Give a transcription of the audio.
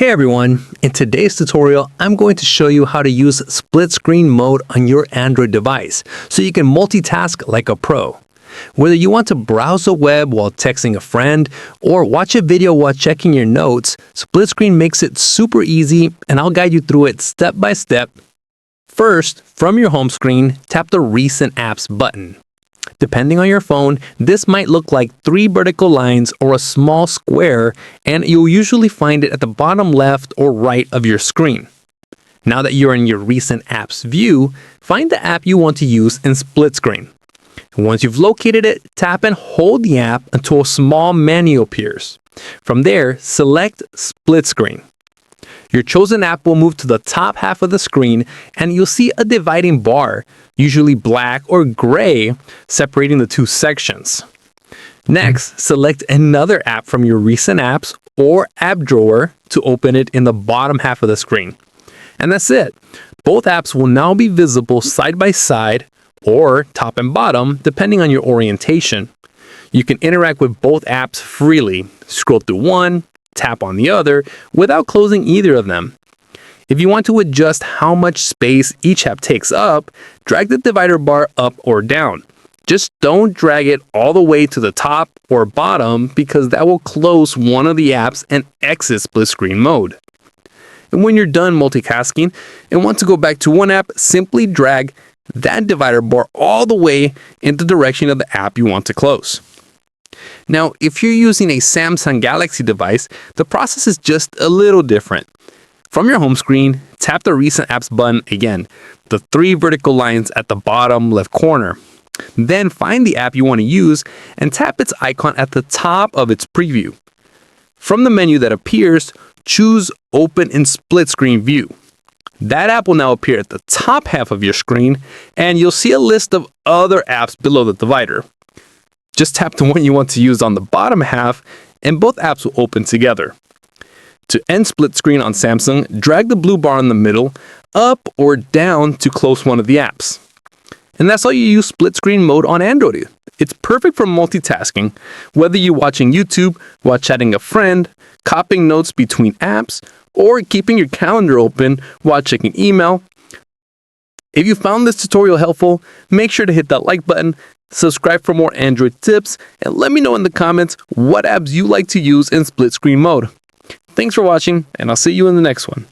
Hey everyone, in today's tutorial, I'm going to show you how to use split screen mode on your Android device so you can multitask like a pro. Whether you want to browse the web while texting a friend or watch a video while checking your notes, split screen makes it super easy and I'll guide you through it step by step. First, from your home screen, tap the Recent Apps button. Depending on your phone, this might look like 3 vertical lines or a small square, and you'll usually find it at the bottom left or right of your screen. Now that you're in your Recent Apps view, find the app you want to use in split screen. Once you've located it, tap and hold the app until a small menu appears. From there, select Split Screen. Your chosen app will move to the top half of the screen and you'll see a dividing bar, usually black or gray, separating the two sections. Next, select another app from your recent apps or app drawer to open it in the bottom half of the screen. And that's it. Both apps will now be visible side by side or top and bottom, depending on your orientation. You can interact with both apps freely, scroll through one, tap on the other without closing either of them. If you want to adjust how much space each app takes up, drag the divider bar up or down. Just don't drag it all the way to the top or bottom because that will close one of the apps and exit split screen mode. And when you're done multitasking and want to go back to one app, simply drag that divider bar all the way in the direction of the app you want to close. Now, if you're using a Samsung Galaxy device, the process is just a little different. From your home screen, tap the Recent Apps button again, the 3 vertical lines at the bottom left corner. Then find the app you want to use and tap its icon at the top of its preview. From the menu that appears, choose Open in Split Screen View. That app will now appear at the top half of your screen, and you'll see a list of other apps below the divider. Just tap the one you want to use on the bottom half, and both apps will open together. To end split screen on Samsung, drag the blue bar in the middle up or down to close one of the apps. And that's how you use split screen mode on Android. It's perfect for multitasking, whether you're watching YouTube while chatting a friend, copying notes between apps, or keeping your calendar open while checking email. If you found this tutorial helpful, make sure to hit that like button, subscribe for more Android tips, and let me know in the comments what apps you like to use in split screen mode. Thanks for watching, and I'll see you in the next one.